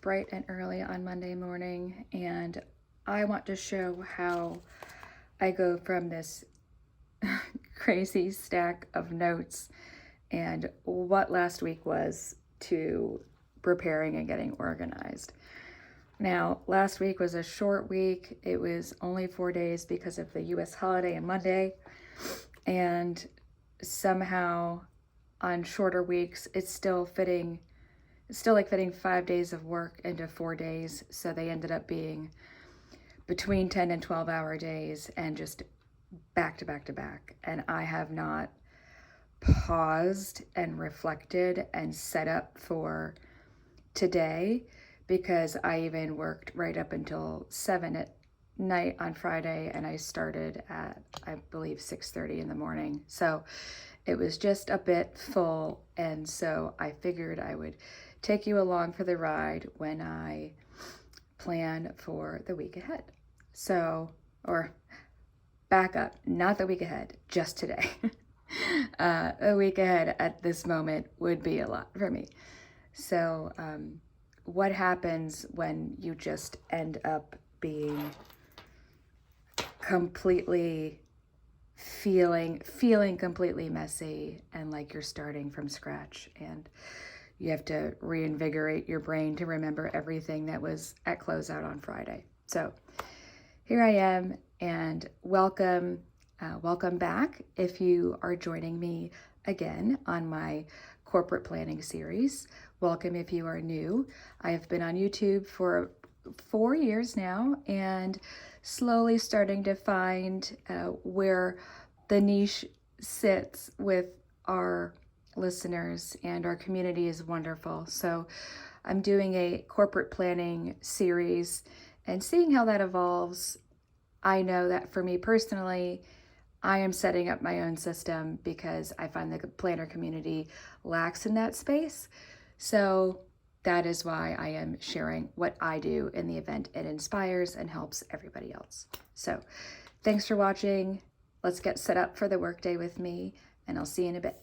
bright and early on Monday morning, and I want to show how I go from this crazy stack of notes and what last week was to preparing and getting organized. Now, last week was a short week. It was only 4 days because of the US holiday and Monday. And somehow on shorter weeks, it's still like fitting 5 days of work into 4 days. So they ended up being between 10 and 12-hour days and just back to back to back. And I have not paused and reflected and set up for today, because I even worked right up until 7 at night on Friday, and I started at, I believe, 6:30 in the morning. So it was just a bit full, and so I figured I would take you along for the ride when I plan for the week ahead. So, or back up, not the week ahead, just today. A week ahead at this moment would be a lot for me. So, what happens when you just end up being completely feeling completely messy and like you're starting from scratch, and you have to reinvigorate your brain to remember everything that was at closeout on Friday. So here I am, and welcome back if you are joining me again on my corporate planning series. Welcome if you are new. I have been on YouTube for 4 years now, and slowly starting to find where the niche sits with our listeners, and our community is wonderful. So I'm doing a corporate planning series and seeing how that evolves. I know that for me personally, I am setting up my own system because I find the planner community lacks in that space. So that is why I am sharing what I do in the event it inspires and helps everybody else. So thanks for watching. Let's get set up for the workday with me, and I'll see you in a bit.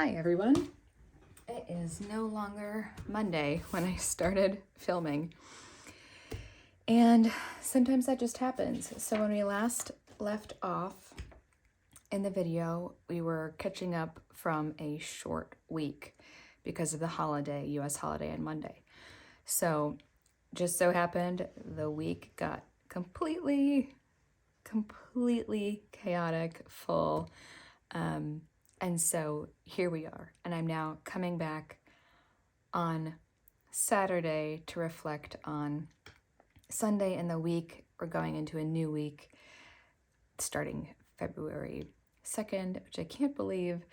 Hi everyone. It is no longer Monday when I started filming. And sometimes that just happens. So when we last left off in the video, we were catching up from a short week because of the holiday, US holiday on Monday. So just so happened the week got completely chaotic, full. And so here we are. And I'm now coming back on Saturday to reflect on Sunday in the week. We're going into a new week starting February 2nd, which I can't believe.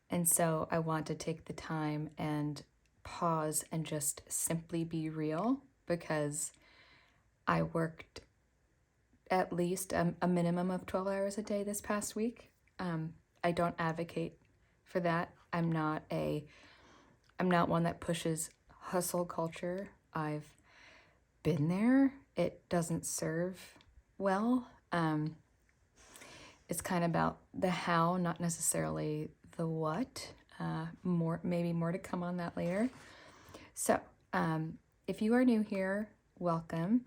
And so I want to take the time and pause and just simply be real, because I worked at least a minimum of 12 hours a day this past week. I don't advocate for that. I'm not one that pushes hustle culture. I've been there. It doesn't serve well. It's kind of about the how, not necessarily the what. Maybe more to come on that later. So, if you are new here, welcome.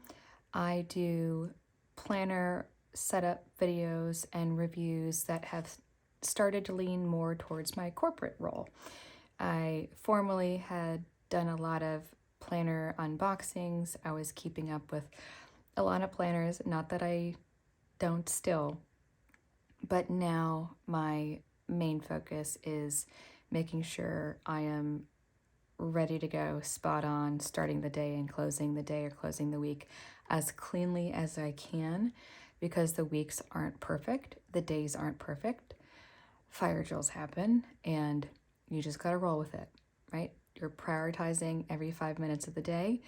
I do planner setup videos and reviews that have started to lean more towards my corporate role. I formerly had done a lot of planner unboxings. I was keeping up with a lot of planners, not that I don't still, but now my main focus is making sure I am ready to go, spot on, starting the day and closing the day or closing the week as cleanly as I can, because the weeks aren't perfect, the days aren't perfect. Fire drills happen and you just gotta roll with it, right? You're prioritizing every 5 minutes of the day,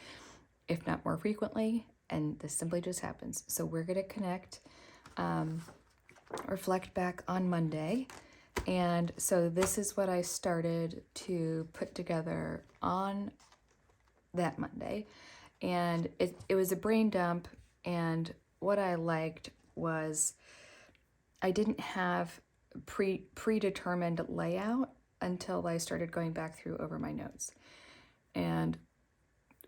if not more frequently, and this simply just happens. So we're gonna connect, reflect back on Monday. And so this is what I started to put together on that Monday. And it was a brain dump. And what I liked was I didn't have predetermined layout until I started going back through over my notes. And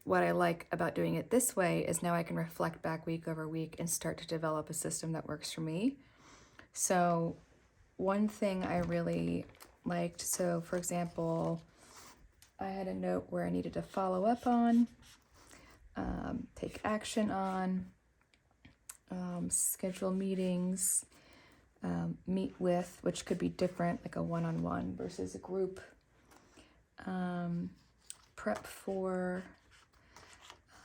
what I like about doing it this way is now I can reflect back week over week and start to develop a system that works for me. So one thing I really liked, so for example, I had a note where I needed to follow up on, take action on, schedule meetings, meet with, which could be different, like a one-on-one versus a group, prep for,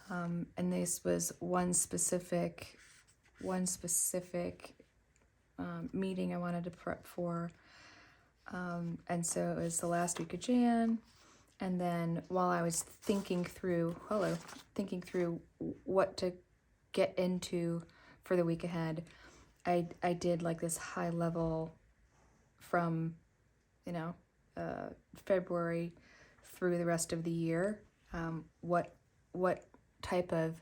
and this was one specific meeting I wanted to prep for. And so it was the last week of Jan. And then while I was thinking through what to get into for the week ahead, I did like this high level from, February through the rest of the year. What type of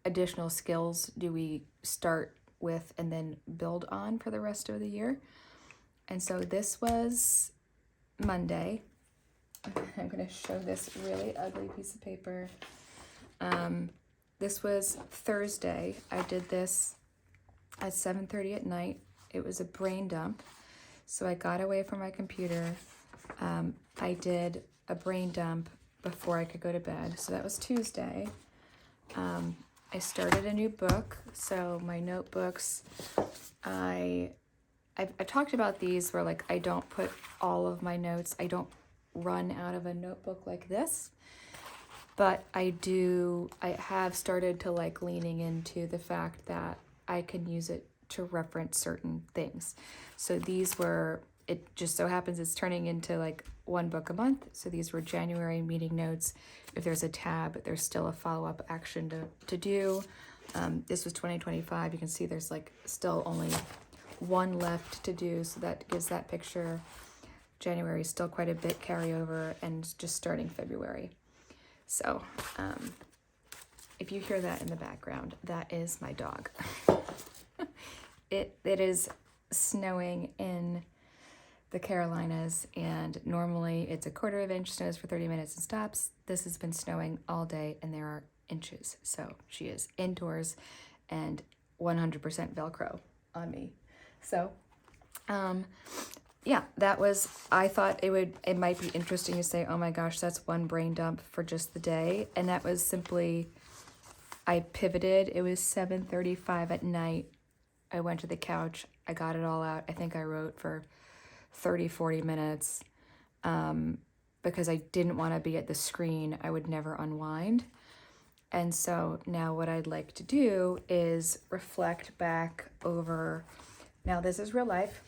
additional skills do we start with and then build on for the rest of the year? And so this was Monday. I'm going to show this really ugly piece of paper. This was Thursday. I did this at 7:30 at night. It was a brain dump. So I got away from my computer. I did a brain dump before I could go to bed. So that was Tuesday. I started a new book. So my notebooks, I've talked about these where like I don't put all of my notes. I don't run out of a notebook like this, but I have started to like leaning into the fact that I can use it to reference certain things. So these were, it just so happens it's turning into like one book a month. So these were January meeting notes. If there's a tab, there's still a follow-up action to do. This was 2025. You can see there's like still only one left to do. So that gives that picture. January is still quite a bit carryover, and just starting February. So if you hear that in the background, that is my dog. It is snowing in the Carolinas, and normally it's a 1/4 inch, snows for 30 minutes and stops. This has been snowing all day and there are inches. So she is indoors and 100% Velcro on me. So, yeah, that was, I thought it might be interesting to say, oh my gosh, that's one brain dump for just the day. And that was simply, I pivoted. It was 7:35 at night. I went to the couch. I got it all out. I think I wrote for 30, 40 minutes because I didn't want to be at the screen. I would never unwind. And so now what I'd like to do is reflect back over, now this is real life,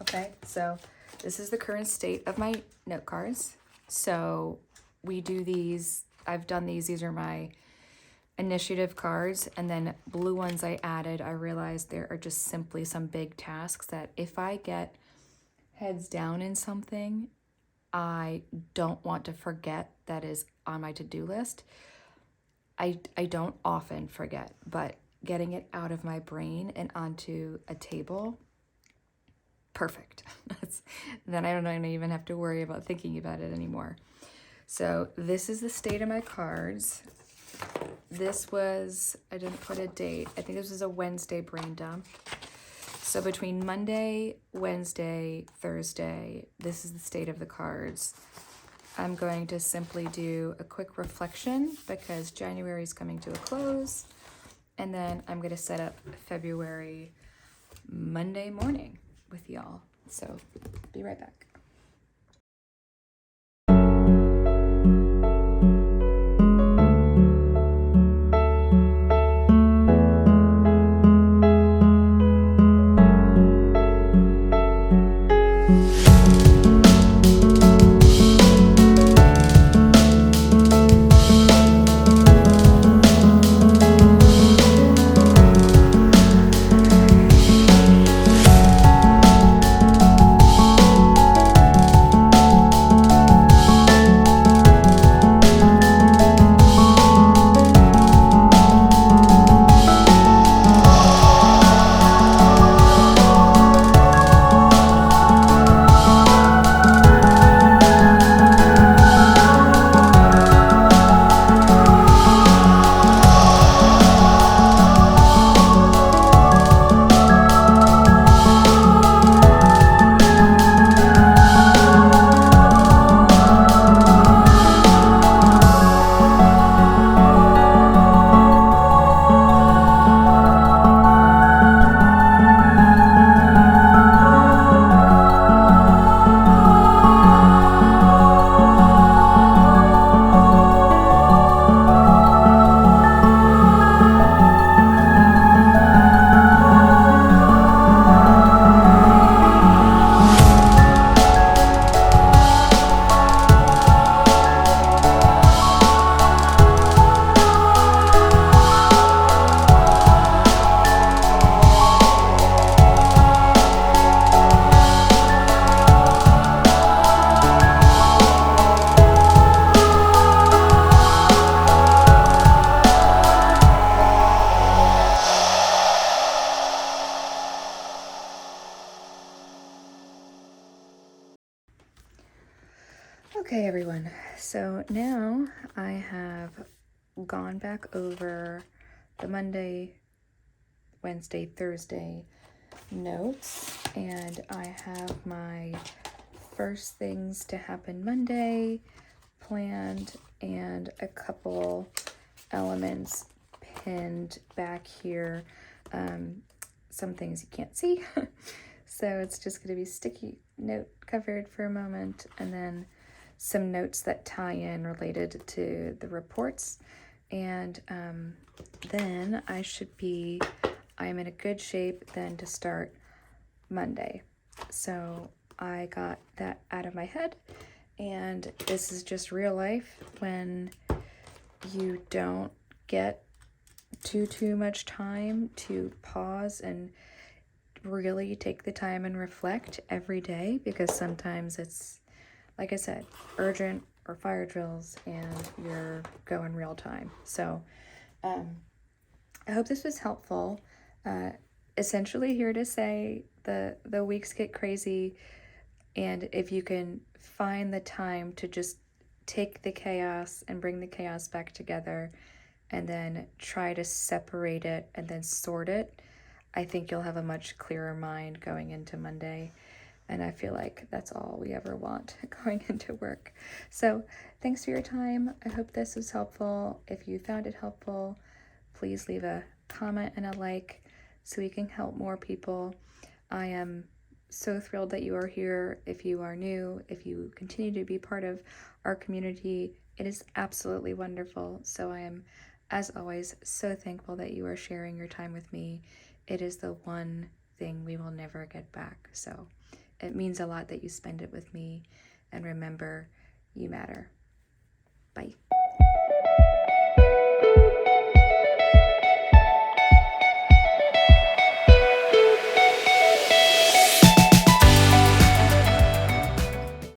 okay? So this is the current state of my note cards. So we do these, I've done these are my initiative cards, and then blue ones I added. I realized there are just simply some big tasks that if I get heads down in something, I don't want to forget that is on my to-do list. I don't often forget, but getting it out of my brain and onto a table, perfect. Then I don't even have to worry about thinking about it anymore. So this is the state of my cards. This was, I didn't put a date. I think this was a Wednesday brain dump. So between Monday, Wednesday, Thursday, this is the state of the cards. I'm going to simply do a quick reflection because January is coming to a close. And then I'm going to set up February Monday morning with y'all. So be right back. Okay, everyone, so now I have gone back over the Monday, Wednesday, Thursday notes, and I have my first things to happen Monday planned and a couple elements pinned back here. Some things you can't see, so it's just going to be sticky note covered for a moment, and then some notes that tie in related to the reports. And then I'm in a good shape then to start Monday. So I got that out of my head, and this is just real life when you don't get too much time to pause and really take the time and reflect every day, because sometimes it's, like I said, urgent or fire drills and you're going real time. So I hope this was helpful. Essentially here to say the weeks get crazy And if you can find the time to just take the chaos and bring the chaos back together and then try to separate it and then sort it, I think you'll have a much clearer mind going into Monday. And I feel like that's all we ever want going into work. So thanks for your time. I hope this was helpful. If you found it helpful, please leave a comment and a like so we can help more people. I am so thrilled that you are here. If you are new, if you continue to be part of our community, it is absolutely wonderful. So I am, as always, so thankful that you are sharing your time with me. It is the one thing we will never get back. So it means a lot that you spend it with me. And remember, you matter. Bye.